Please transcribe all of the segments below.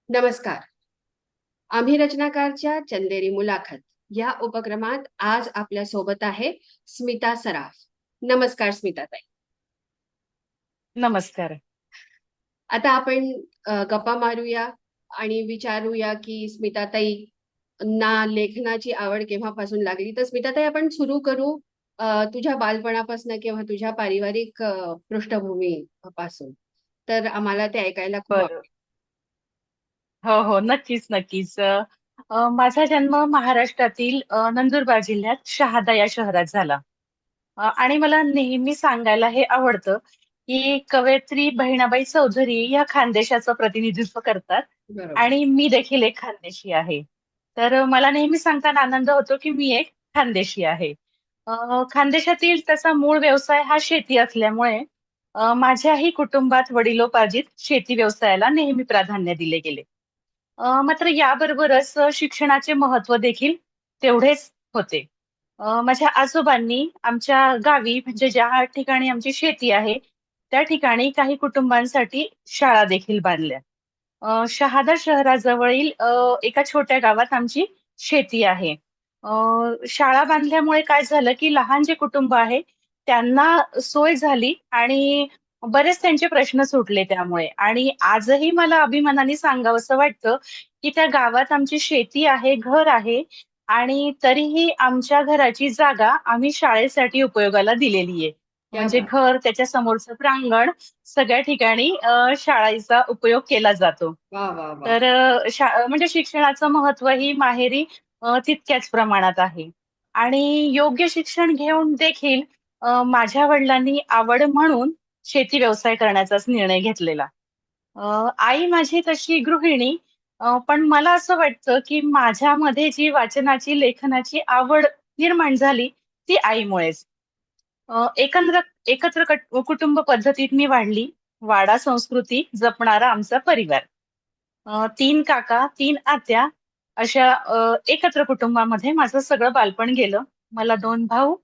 नमस्कार. आम्ही रचनाकारच्या चंदेरी मुलाखत या उपक्रमात आज आपल्या सोबत आहे स्मिता सराफ. नमस्कार स्मिताताई. नमस्कार. आता आपण गप्पा मारूया आणि विचारूया की स्मिताताई ना लेखनाची आवड केव्हापासून लागली. तर स्मिताताई आपण सुरू करू तुझ्या बालपणापासून किंवा तुझ्या पारिवारिक पृष्ठभूमी पासून. तर आम्हाला ते ऐकायला खूप बरं. आवडेल. हो, हो. नक्कीच, नक्कीच. माझा जन्म महाराष्ट्रातील नंदुरबार जिल्ह्यात शहादा या शहरात झाला. आणि मला नेहमी सांगायला हे आवडतं, की कवयित्री बहिणाबाई चौधरी या खानदेशाचं प्रतिनिधित्व करतात बरोबर. आणि मी देखील एक खानदेशी आहे. तर मला नेहमी सांगताना आनंद होतो, की मी एक खानदेशी आहे. खानदेशातील त्याचा मूळ व्यवसाय हा शेती असल्यामुळे माझ्याही कुटुंबात वडिलोपार्जित शेती व्यवसायाला नेहमी प्राधान्य दिले गेले. मात्र याबरोबरच शिक्षणाचे महत्त्व देखील तेवढेच होते. माझ्या आजोबांनी आमच्या गावी म्हणजे ज्या ठिकाणी आमची शेती आहे, त्या ठिकाणी काही कुटुंबांसाठी शाळा देखील बांधल्या. शहादा शहराजवळील एका छोट्या गावात आमची शेती आहे. अ, शाळा बांधल्यामुळे काय झालं, की लहान जे कुटुंब आहे, त्यांना सोय झाली आणि बरेच त्यांचे प्रश्न सुटले त्यामुळे. आणि आजही मला अभिमानाने सांगावसं वाटतं, की त्या गावात आमची शेती आहे, घर आहे आणि तरीही आमच्या घराची जागा आम्ही शाळेसाठी उपयोगाला दिलेली आहे. क्या म्हणजे बात. घर, त्याच्या समोरचं प्रांगण सगळ्या ठिकाणी शाळेचा उपयोग केला जातो. वा वा वा. तर म्हणजे शिक्षणाचं महत्त्व ही माहेरी तितक्याच प्रमाणात आहे. आणि योग्य शिक्षण घेऊन देखील माझ्या वडिलांनी आवड म्हणून शेती व्यवसाय करण्याचाच निर्णय घेतलेला. आई माझी तशी गृहिणी, पण मला असं वाटतं, की माझ्यामध्ये जी वाचनाची, लेखनाची आवड निर्माण झाली, ती आईमुळेच. एकत्र कुटुंब पद्धतीत मी वाढली. वाडा संस्कृती जपणारा आमचा परिवार. 3 काका, 3 आत्या अशा एकत्र कुटुंबामध्ये माझं सगळं बालपण गेलं. मला 2 भाऊ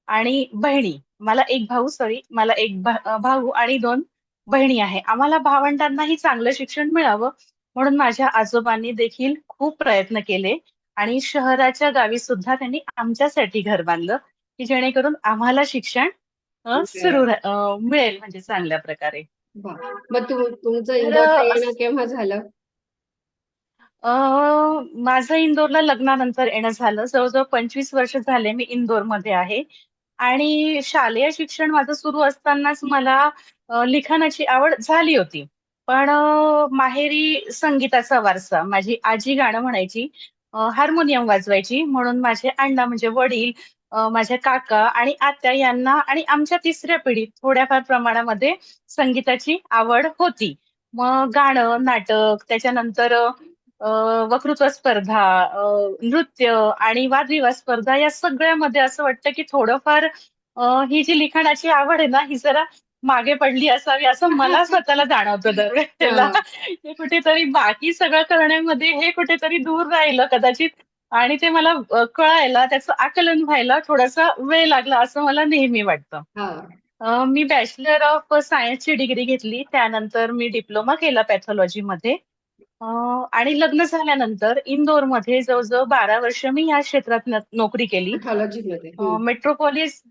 आणि बहिणी. मला 1 भाऊ सॉरी, मला 1 भाऊ आणि 2 बहिणी आहे. आम्हाला भावंडांनाही चांगलं शिक्षण मिळावं म्हणून माझ्या आजोबांनी देखील खूप प्रयत्न केले आणि शहराच्या गावी सुद्धा त्यांनी आमच्यासाठी घर बांधलं, की जेणेकरून आम्हाला शिक्षण मिळेल म्हणजे चांगल्या प्रकारे. वा. मग तुमचं तर इंदोरला येणं केव्हा झालं? अ, माझं इंदोरला लग्नानंतर येणं झालं. जवळ-जवळ 25 वर्ष झाले मी इंदोरमध्ये आहे आणि शालेय शिक्षण माझं सुरू असतानाच मला लिखाणाची आवड झाली होती. पण माहेरी संगीताचा वारसा. माझी आजी गाणं म्हणायची, हार्मोनियम वाजवायची म्हणून माझे अण्णा म्हणजे वडील, माझे काका आणि आत्या यांना आणि आमच्या तिसऱ्या पिढीत थोड्याफार प्रमाणामध्ये संगीताची आवड होती. मग गाणं, नाटक त्याच्यानंतर अ, वक्तृत्व स्पर्धा, नृत्य आणि वादविवाद स्पर्धा या सगळ्यामध्ये असं वाटतं, की थोडंफार ही जी लिखाणाची आवड आहे ना, ही जरा मागे पडली असावी असं मला स्वतःला जाणवतं दरवेळेला. हा. हे कुठेतरी बाकी सगळं करण्यामध्ये हे कुठेतरी दूर राहिलं कदाचित आणि ते मला कळायला, त्याचं आकलन व्हायला थोडासा वेळ लागला असं मला नेहमी वाटतं. हा. मी बॅचलर ऑफ सायन्सची डिग्री घेतली. त्यानंतर मी डिप्लोमा केला पॅथॉलॉजीमध्ये. अ, आणि लग्न झाल्यानंतर इंदोरमध्ये जवळ-जवळ 12 वर्ष मी या क्षेत्रात नोकरी केली. पॅथॉलॉजी मध्ये. मेट्रोपॉलिस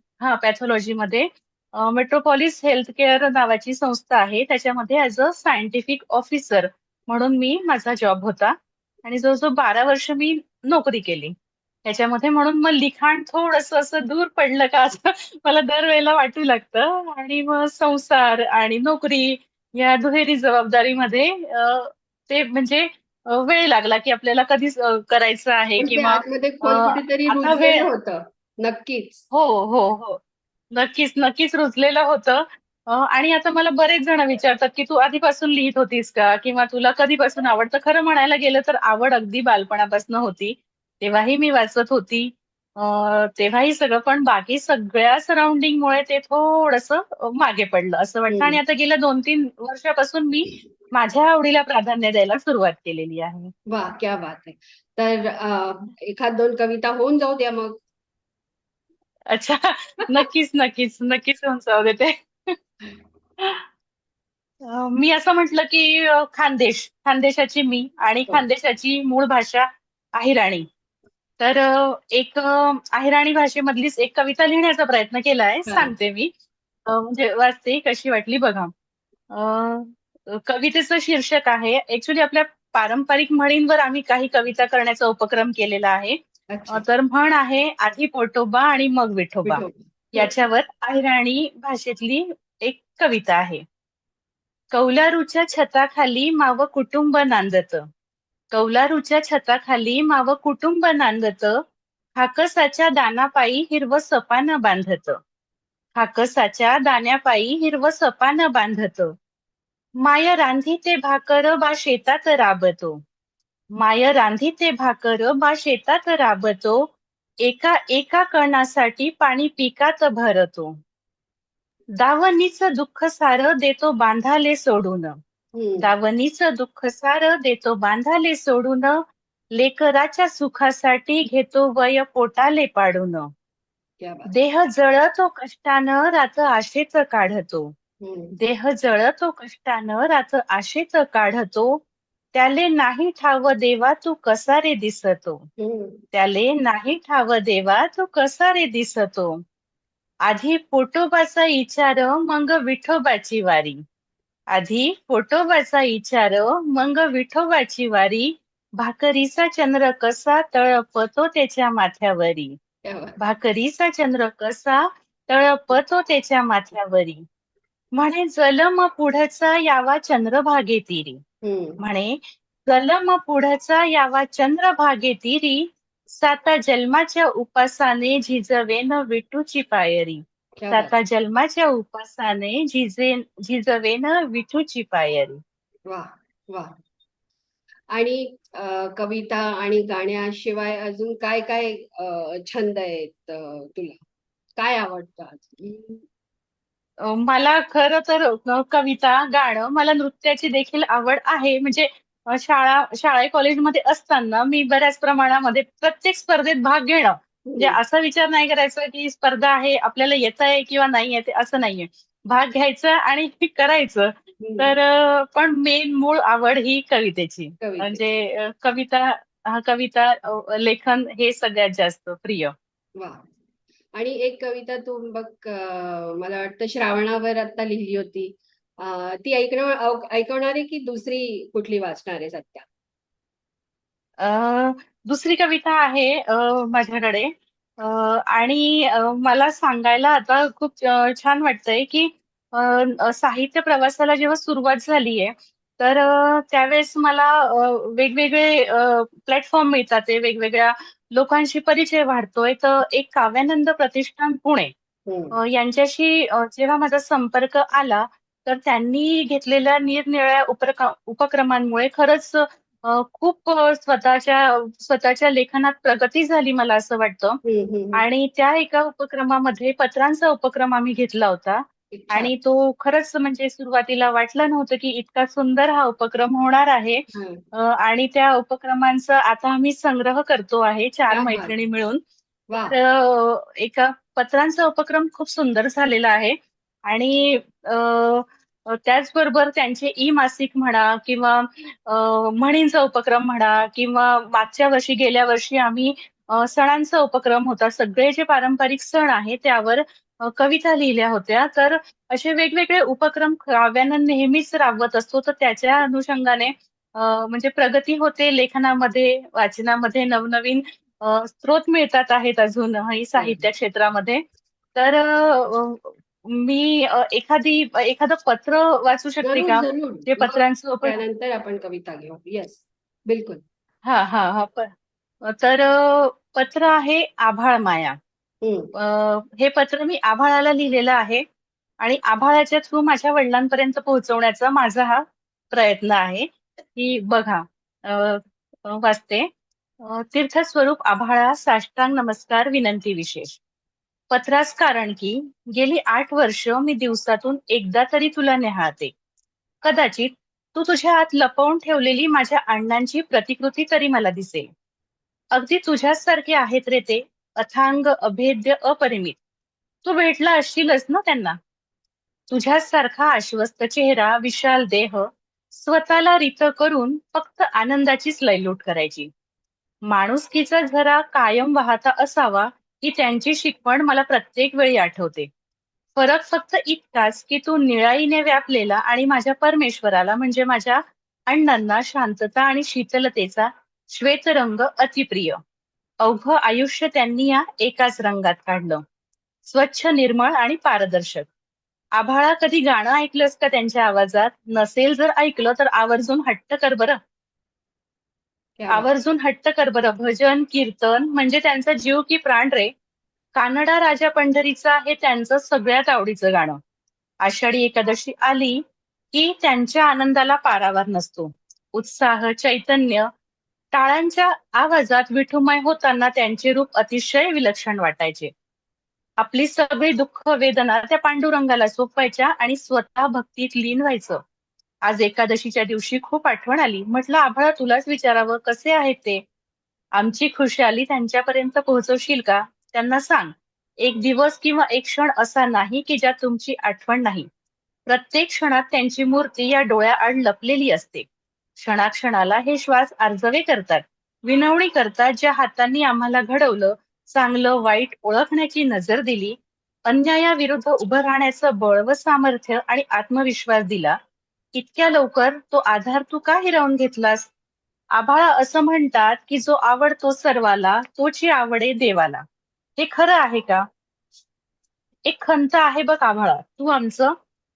पॅथॉलॉजीमध्ये मेट्रोपॉलिस हेल्थ केअर नावाची संस्था आहे. त्याच्यामध्ये ॲज अ सायंटिफिक ऑफिसर म्हणून मी माझा जॉब होता आणि जवळ-जवळ 12 वर्ष मी नोकरी केली. त्याच्यामध्ये म्हणून मग लिखाण थोडंसं असं दूर पडलं का असं मला दरवेळेला वाटू लागतं आणि मग संसार आणि नोकरी या दुहेरी जबाबदारीमध्ये ते म्हणजे वेळ लागला, की आपल्याला कधी करायचं आहे पण ते किंवा आतमध्ये अ, खोल कुठेतरी आता रुजलेलं वेळ होतं. नक्कीच. हो, हो, हो. नक्कीच, नक्कीच रुजलेलं होतं. आणि आता मला बरेच जण विचारतात, की "तू आधीपासून लिहीत होतीस का? किंवा तुला कधीपासून आवडतं?" खरं म्हणायला गेलं तर आवड अगदी बालपणापासून होती. तेव्हाही मी वाचत होती. अ, तेव्हाही सगळं. पण बाकी सगळ्या सराउंडिंगमुळे ते थोडंसं मागे पडलं असं वाटतं आणि हम्म. आता गेल्या 2-3 वर्षापासून मी माझ्या आवडीला प्राधान्य द्यायला सुरुवात केलेली आहे. वा, क्या बात आहे. तर एखाद दोन कविता होऊन जाऊ द्या मग. अच्छा. नक्कीच, नक्कीच, नक्कीच होऊन जाऊ दे ते. मी असं म्हटलं की खानदेशाची मी आणि हो. खानदेशाची मूळ भाषा अहिराणी. तर अहिराणी भाषेमधलीच एक कविता लिहिण्याचा प्रयत्न केलाय, हा. सांगते मी. म्हणजे वाचते, कशी वाटली बघा. कवितेचं शीर्षक आहे, ऍक्च्युली आपल्या पारंपरिक म्हणींवर आम्ही काही कविता करण्याचा उपक्रम केलेला आहे. अच्छा. तर म्हण आहे, आधी पोटोबा आणि मग विठोबा. विठो. हं. याच्यावर अहिराणी भाषेतली एक कविता आहे. कौलारूच्या छताखाली माव कुटुंब नांदत. कौलारूच्या छताखाली माव कुटुंब नांदत. हाकसाच्या दानापायी हिरवं सपान बांधत. हाकसाच्या दाण्यापायी हिरवं सपान बांधत. माय रांधी ते भाकर बा शेतात राबतो. माय रांधी ते भाकर बा शेतात राबतो. एका एका कणासाठी पाणी पिकात भरतो. दावणीचं दुःख सारं देतो बांधाले सोडून. हं. दावणीचं दुःख सारं देतो बांधाले सोडून. लेकराच्या सुखासाठी घेतो वय पोटाले पाडून. क्या बात. देह जळतो कष्टानं रात आशेच काढतो. हं. देह जळतो कष्टानं रात आशेच काढतो. त्याले नाही ठाव देवा तू कसा रे दिसतो. हं. त्याले नाही ठाव देवा तू कसा रे दिसतो. आधी पोटोबाचा विचार मग विठोबाची वारी. आधी पोटोबाचा विचार मग विठोबाची वारी. भाकरीचा चंद्र कसा तळपतो त्याच्या माथ्यावरी. क्या बात. भाकरीचा चंद्र कसा तळपतो त्याच्या माथ्यावरी. म्हणे जलम पुढचा यावा चंद्रभागे तीरी. हं. म्हणे जलम पुढचा यावा चंद्रभागे तीरी. साता जन्माच्या उपासाने झिजवेन विठूची पायरी. क्या बात. साता जन्माच्या उपासाने झिजवेन विठूची पायरी. वा. वा. आणि कविता आणि गाण्याशिवाय अजून काय काय छंद आहेत तुला? काय आवडतं अजून? मला खरं तर कविता, गाणं, मला नृत्याची देखील आवड आहे. म्हणजे शाळा कॉलेजमध्ये असताना मी बऱ्याच प्रमाणामध्ये प्रत्येक स्पर्धेत भाग घेणं. म्हणजे हं. असा विचार नाही करायचा की स्पर्धा आहे, आपल्याला येतंय किंवा नाही येते असं नाहीये. भाग घ्यायचा आणि करायचं. हं. तर पण मेन मूळ आवड ही कवितेची. म्हणजे कवितेची. कविता लेखन हे सगळ्यात जास्त प्रिय. वा. आणि एक कविता तू बघ, मला वाटतं श्रावणावर आता लिहिली होती. ती ऐकवणार आहे की दुसरी कुठली वाचणार आहे सध्या? अ, दुसरी कविता आहे माझ्याकडे. आणि मला सांगायला आता खूप छान वाटतंय की साहित्य प्रवासाला जेव्हा सुरुवात झालीये, तर त्यावेळेस मला वेगवेगळे प्लॅटफॉर्म मिळतात, ते वेगवेगळ्या लोकांशी परिचय वाढतोय. तर एक काव्यानंद प्रतिष्ठान पुणे हं. यांच्याशी जेव्हा माझा संपर्क आला, तर त्यांनी घेतलेल्या निरनिराळ्या उपक्रमांमुळे खरंच खूप स्वतःच्या लेखनात प्रगती झाली मला असं वाटतं. हं. हं. हं. आणि त्या एका उपक्रमामध्ये पत्रांचा उपक्रम आम्ही घेतला होता. अच्छा. आणि तो खरंच म्हणजे सुरुवातीला वाटलं नव्हतं की इतका सुंदर हा उपक्रम होणार आहे. हं. आणि त्या उपक्रमांचा आता आम्ही संग्रह करतो आहे 4 क्या बात. मैत्रिणी मिळून. वा. तर एका पत्रांचा उपक्रम खूप सुंदर झालेला आहे. आणि अ, त्याचबरोबर त्यांचे मासिक म्हणा किंवा म्हणींचा उपक्रम म्हणा किंवा मागच्या वर्षी गेल्या वर्षी आम्ही सणांचा उपक्रम होता. सगळे जे पारंपरिक सण आहेत त्यावर कविता लिहिल्या होत्या. तर असे वेगवेगळे उपक्रम काव्यानं नेहमीच राबवत असतो. तर त्याच्या अनुषंगाने म्हणजे प्रगती होते लेखनामध्ये, वाचनामध्ये नवनवीन स्रोत मिळतात आहेत अजूनही बरोबर. साहित्य क्षेत्रामध्ये. तर मी एखादं पत्र वाचू शकते जरूर, का? जरूर. जे मग पत्रांचं त्यानंतर आपण कविता घेऊ. येस. बिलकुल. हां, हां, हां. तर पत्र आहे आभाळ माया. हं. अ, हे पत्र मी आभाळाला लिहिलेलं आहे आणि आभाळाच्या थ्रू माझ्या वडिलांपर्यंत पोहोचवण्याचा माझा हा प्रयत्न आहे, की बघा. अ, वाचते. तीर्थस्वरूप आभाळा साष्टांग नमस्कार विनंती विशेष. पत्रास कारण की गेली 8 वर्ष मी दिवसातून एकदा तरी तुला निहाळते. कदाचित तू तुझ्या आत लपवून ठेवलेली माझ्या अण्णांची प्रतिकृती तरी मला दिसेल. अगदी तुझ्याच सारखे आहेत रे ते, अथांग, अभेद्य, अपरिमित. तू भेटला असशीलच ना त्यांना. तुझ्यासारखा आश्वस्त चेहरा, विशाल देह, स्वतःला रितं करून फक्त आनंदाचीच लयलूट करायची. माणुसकीचा झरा कायम वाहता असावा ही त्यांची शिकवण मला प्रत्येक वेळी आठवते. फरक फक्त इतकाच की तू निळाईने व्यापलेला आणि माझ्या परमेश्वराला म्हणजे माझ्या अण्णांना शांतता आणि शीतलतेचा श्वेतरंग अतिप्रिय. अवघं आयुष्य त्यांनी या एकाच रंगात काढलं, स्वच्छ, निर्मळ आणि पारदर्शक. आभाळा, कधी गाणं ऐकलंस का त्यांच्या आवाजात? नसेल जर ऐकलं तर आवर्जून हट्ट कर बरं. क्या बात. आवर्जून हट्ट कर बरं. भजन कीर्तन म्हणजे त्यांचा जीव की प्राण रे. कानडा राजा पंढरीचा हे त्यांचं सगळ्यात आवडीचं गाणं. आषाढी एकादशी आली की त्यांच्या आनंदाला पारावार नसतो. उत्साह, चैतन्य, टाळ्यांच्या आवाजात विठुमाय होताना त्यांचे रूप अतिशय विलक्षण वाटायचे. आपली सगळी दुःख वेदना त्या पांडुरंगाला सोपवायच्या आणि स्वतः भक्तीत लीन व्हायचं. आज एकादशीच्या दिवशी खूप आठवण आली. म्हटलं आभाळा, तुलाच विचारावं, कसे आहेत ते? आमची खुशाली त्यांच्यापर्यंत पोहोचवशील का? त्यांना सांग, एक दिवस किंवा एक क्षण असा नाही की ज्यात तुमची आठवण नाही. प्रत्येक क्षणात त्यांची मूर्ती या डोळ्याआड लपलेली असते. क्षणाक्षणाला हे श्वास आर्जवे करतात, विनवणी करतात. ज्या हातांनी आम्हाला घडवलं, चांगलं वाईट ओळखण्याची नजर दिली, अन्यायाविरुद्ध उभं राहण्याचं बळ व सामर्थ्य आणि आत्मविश्वास दिला, इतक्या लवकर तो आधार तू का हिरावून घेतलास? आभाळा, असं म्हणतात की जो आवडतो सर्वाला तोची आवडे देवाला. हे खरं आहे का? एक खंत आहे बघ आभाळा, तू आमचं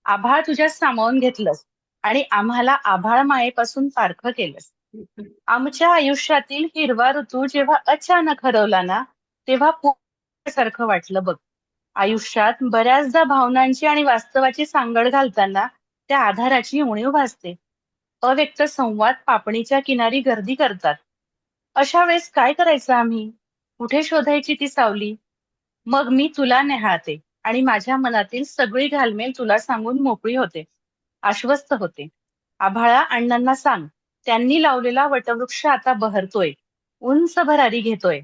आभाळ तुझ्यात सामावून घेतलंस आणि आम्हाला आभाळ मायेपासून पारखं केलंस. आमच्या आयुष्यातील हिरवा ऋतू जेव्हा अचानक हरवला ना, तेव्हा सारखं वाटलं बघ. आयुष्यात बऱ्याचदा भावनांची आणि वास्तवाची सांगड घालताना त्या आधाराची उणीव भासते. अव्यक्त संवाद पापणीच्या किनारी गर्दी करतात. अशा वेळेस काय करायचं आम्ही? कुठे शोधायची ती सावली? मग मी तुला न्याहाळते आणि माझ्या मनातील सगळी घालमेल तुला सांगून मोकळी होते, आश्वस्त होते. आभाळा, अण्णांना सांग, त्यांनी लावलेला वटवृक्ष आता बहरतोय, उंच भरारी घेतोय.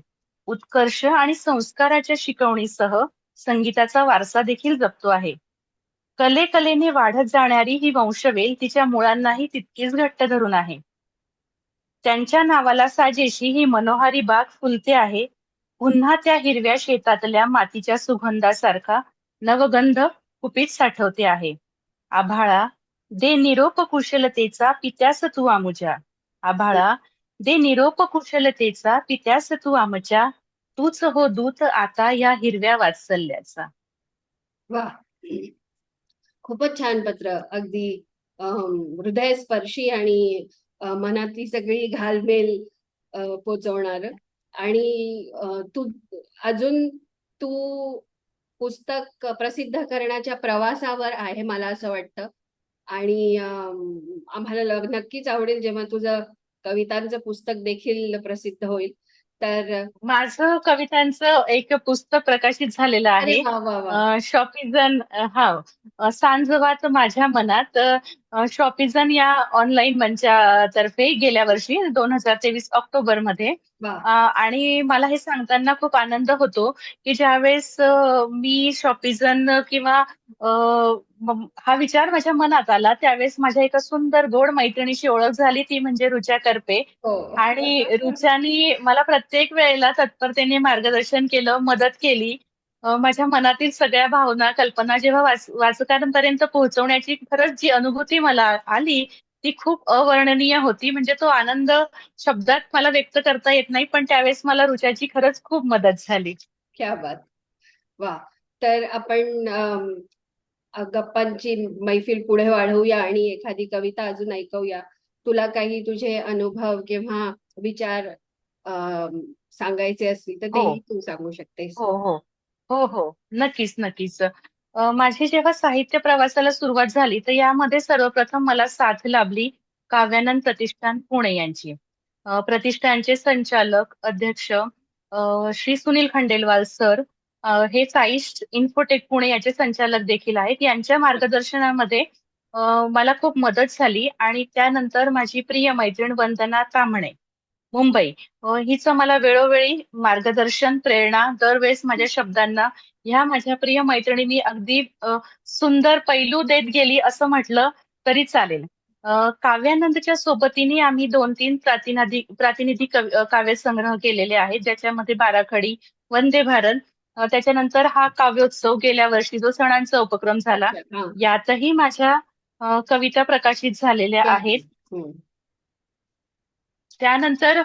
उत्कर्ष आणि संस्काराच्या शिकवणीसह संगीताचा वारसा देखील जपतो आहे. कलेकलेने वाढत जाणारी ही वंशवेल तिच्या मुळांनाही तितकीच घट्ट धरून आहे. त्यांच्या नावाला साजेशी ही मनोहारी बाग फुलते आहे. पुन्हा त्या हिरव्या शेतातल्या मातीच्या सुगंधासारखा नवगंध कुपीत साठवते आहे. आभाळा, दे निरोप कुशलतेचा पित्यास तू आमुच्या. आभाळा, दे निरोप कुशलतेचा पित्यास तू आमच्या. तूच हो दूत आता या हिरव्या वात्सल्याचा. वा. खूपच छान पत्र. अगदी हृदयस्पर्शी आणि मनातली सगळी घालमेल पोचवणार. आणि तू अजून तू पुस्तक प्रसिद्ध करण्याच्या प्रवासावर आहे मला असं वाटतं. आणि आम्हाला नक्कीच आवडेल जेव्हा तुझं कवितांचं पुस्तक देखील प्रसिद्ध होईल. तर माझं कवितांचं एक पुस्तक प्रकाशित झालेलं अरे आहे. वा वा वा. शॉपिजन, हा, सांजवात माझ्या मनात, शॉपिजन या ऑनलाईन मंचातर्फे गेल्या वर्षी 2023 ऑक्टोबर मध्ये. वा. आणि मला हे सांगताना खूप आनंद होतो की ज्यावेळेस मी शॉपिजन किंवा हा विचार माझ्या मनात आला, त्यावेळेस माझ्या एका सुंदर गोड मैत्रिणीशी ओळख झाली, ती म्हणजे रुचा करपे. हो. आणि रुचानी मला प्रत्येक वेळेला तत्परतेने मार्गदर्शन केलं, मदत केली. माझ्या मनातील सगळ्या भावना, कल्पना जेव्हा वाचकांपर्यंत पोहोचवण्याची खरंच जी अनुभूती मला आली, ती खूप अवर्णनीय होती. म्हणजे तो आनंद शब्दात मला व्यक्त करता येत नाही, पण त्यावेळेस मला रुचाची खरंच खूप मदत झाली. क्या बात. वा. तर आपण गप्पांची मैफिल पुढे वाढवूया आणि एखादी कविता अजून ऐकवूया. तुला काही तुझे अनुभव किंवा विचार सांगायचे असतील तर हो, तेही तू सांगू शकतेस. हो, हो. हो, हो. नक्कीच, नक्कीच. माझी जेव्हा साहित्य प्रवासाला सुरुवात झाली, तर यामध्ये सर्वप्रथम मला साथ लाभली काव्यानंद प्रतिष्ठान पुणे यांची. प्रतिष्ठानचे संचालक, अध्यक्ष श्री सुनील खंडेलवाल सर, हे साईश इन्फोटेक पुणे याचे संचालक देखील आहेत. यांच्या मार्गदर्शनामध्ये मला खूप मदत झाली आणि त्यानंतर माझी प्रिय मैत्रीण वंदना ताम्हणे मुंबई. हिचं मला वेळोवेळी मार्गदर्शन, प्रेरणा दरवेळेस माझ्या शब्दांना ह्या माझ्या प्रिय मैत्रिणींनी अगदी सुंदर पैलू देत गेली असं म्हटलं तरी चालेल. काव्यानंदच्या सोबतीने आम्ही 2-3 प्रातिनिधिक काव्यसंग्रह केलेले आहेत, ज्याच्यामध्ये बाराखडी, वंदे भारत, त्याच्यानंतर हा काव्योत्सव गेल्या वर्षी जो सणांचा उपक्रम झाला, अच्छा, हा. यातही माझ्या कविता प्रकाशित झालेल्या क्या आहेत. हम्म. त्यानंतर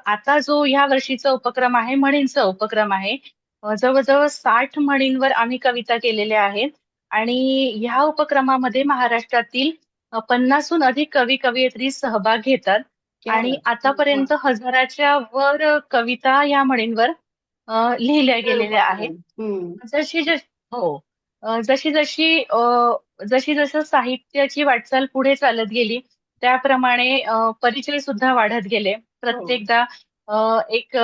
आता जो ह्या वर्षीचा उपक्रम आहे, म्हणींचा उपक्रम आहे. जवळजवळ 60 म्हणींवर आम्ही कविता केलेल्या आहेत आणि ह्या उपक्रमामध्ये महाराष्ट्रातील 50हून अधिक कवी कवयित्री सहभाग घेतात क्या आणि बात. वा. आतापर्यंत 1000च्या वर कविता या म्हणींवर लिहिल्या तर गेलेल्या आहेत. उपक्रम. हम्म. जशी जशी हो. जशी जशी जशी जसं साहित्याची वाटचाल पुढे चालत गेली, त्याप्रमाणे परिचय सुद्धा वाढत गेले. हो. प्रत्येकदा एक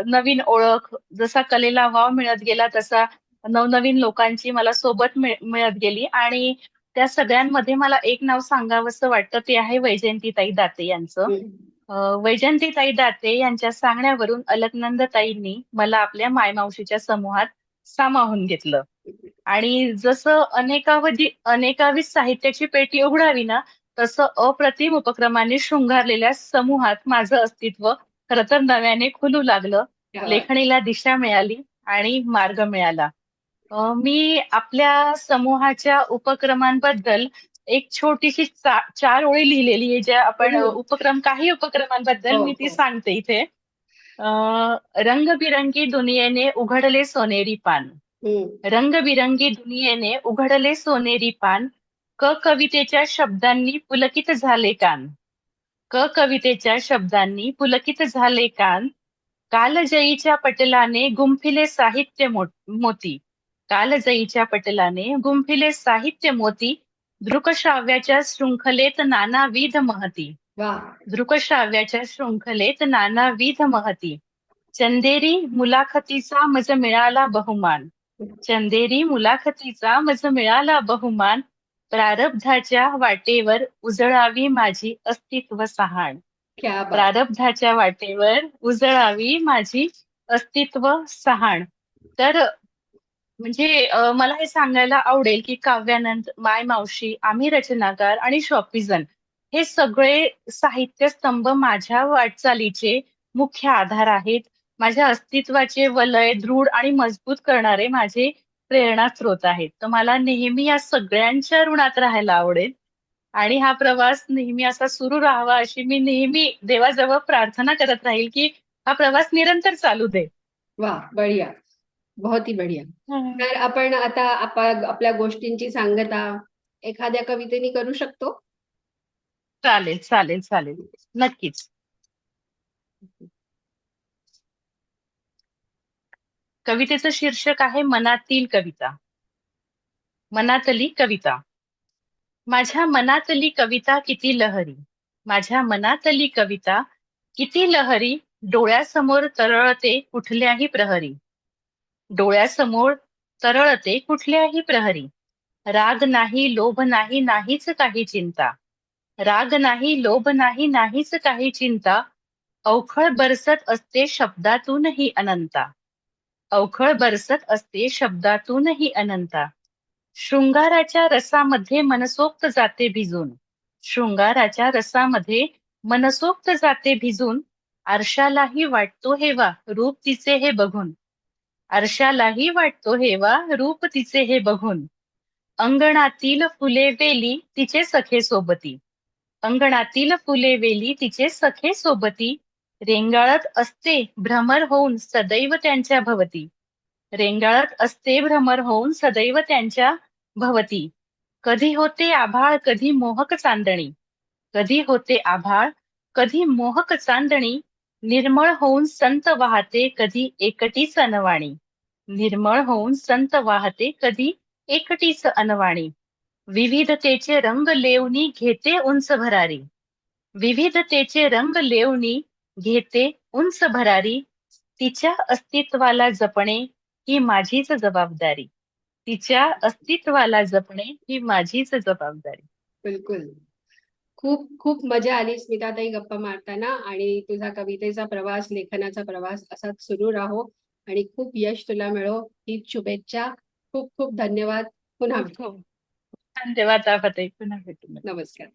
नवीन ओळख, जसा कलेला वाव मिळत गेला तसा नवनवीन लोकांची मला सोबत मिळत गेली आणि त्या सगळ्यांमध्ये मला एक नाव सांगावंसं वाटतं, ते आहे वैजयंतीताई दाते यांचं. हम्म. वैजयंतीताई दाते यांच्या सांगण्यावरून अलकनंदताईंनी मला आपल्या मायमावशीच्या समूहात सामावून घेतलं. आणि जसं अनेकावीत साहित्याची पेटी उघडावी ना, तसं अप्रतिम उपक्रमाने शृंगारलेल्या समूहात माझं अस्तित्व खरं तर नव्याने खुलू लागलं. क्या बात. लेखणीला दिशा मिळाली आणि मार्ग मिळाला. मी आपल्या समूहाच्या उपक्रमांबद्दल एक छोटीशी 4 ओळी लिहिलेली आहे, ज्या आपण हम्म. काही उपक्रमांबद्दल हो मी ती हो. सांगते इथे. रंगबिरंगी दुनियेने उघडले सोनेरी पान. हम्म. रंगबिरंगी दुनियेने उघडले सोनेरी पान. कवितेच्या शब्दांनी पुलकित झाले कान. कवितेच्या शब्दांनी पुलकित झाले कान. कालजयीच्या पटलाने गुंफिले साहित्य मोती. कालजयीच्या पटलाने गुंफिले साहित्य मोती. दृकश्राव्याच्या शृंखलेत नानाविध महती. वा. दृकश्राव्याच्या शृंखलेत नानाविध महती. चंदेरी मुलाखतीचा मज मिळाला बहुमान. चंदेरी मुलाखतीचा मज मिळाला बहुमान. प्रारब्धाच्या वाटेवर उजळावी माझी अस्तित्व सहाण. क्या बात. प्रारब्धाच्या वाटेवर उजळावी माझी अस्तित्व सहाण. तर म्हणजे मला हे सांगायला आवडेल की काव्यानंद, माय मावशी, आम्ही रचनाकार आणि शॉपिजन हे सगळे साहित्यस्तंभ माझ्या वाटचालीचे मुख्य आधार आहेत. माझ्या अस्तित्वाचे वलय दृढ आणि मजबूत करणारे माझे प्रेरणास्रोत आहेत. तर मला नेहमी या सगळ्यांच्या ऋणात राहायला आवडेल आणि हा प्रवास नेहमी असा सुरू राहावा अशी मी नेहमी देवाजवळ प्रार्थना करत राहील की हा प्रवास निरंतर चालू दे. वाह, बढ़िया. बहुत ही बढ़िया. हम्म. तर आपण आता आपल्या गोष्टींची सांगता एखाद्या कवितेने करू शकतो. चालेल चालेल चालेल, नक्कीच. कवितेचं शीर्षक आहे मनातील कविता. मनातली कविता. माझ्या मनातली कविता किती लहरी. माझ्या मनातली कविता किती लहरी. डोळ्यासमोर तरळते कुठल्याही प्रहरी. डोळ्यासमोर तरळते कुठल्याही प्रहरी. राग नाही, लोभ नाही, नाहीच काही चिंता. राग नाही, लोभ नाही, नाहीच काही चिंता. अवखळ बरसत असते शब्दातूनही अनंता. अवखळ बरसत असते शब्दातूनही अनंता. शृंगाराच्या रसामध्ये मनसोक्त जाते भिजून. शृंगाराच्या रसामध्ये मनसोक्त जाते भिजून. आरशालाही वाटतो हेवा रूप तिचे हे बघून. आरशालाही वाटतो हेवा रूप तिचे हे बघून. अंगणातील फुले वेली तिचे सखे सोबती. अंगणातील फुले वेली तिचे सखे सोबती. रेंगाळत असते भ्रमर होऊन सदैव त्यांच्या भवती. रेंगाळत असते भ्रमर होऊन सदैव त्यांच्या भवती. कधी होते आभाळ कधी मोहक चांदणी. कधी होते आभाळ कधी मोहक चांदणी. निर्मळ होऊन संत वाहते कधी एकटीच अनवाणी. निर्मळ होऊन संत वाहते कधी एकटीच अनवाणी. विविधतेचे रंग लेवणी घेते उंच भरारी. विविधतेचे रंग लेवणी घेते उंच भरारी. तिच्या अस्तित्वाला जपणे ही माझीच जबाबदारी. तिच्या अस्तित्वाला जपणे ही माझीच जबाबदारी. बिलकुल. खूप खूप मजा आली स्मिताताई गप्पा मारताना, आणि तुझा कवितेचा प्रवास, लेखनाचा प्रवास असाच सुरू राहो आणि खूप यश तुला मिळो, हीच शुभेच्छा. खूप खूप धन्यवाद. पुन्हा खूप भेटू. खूप धन्यवाद आफाताई. पुन्हा भेटू. नमस्कार.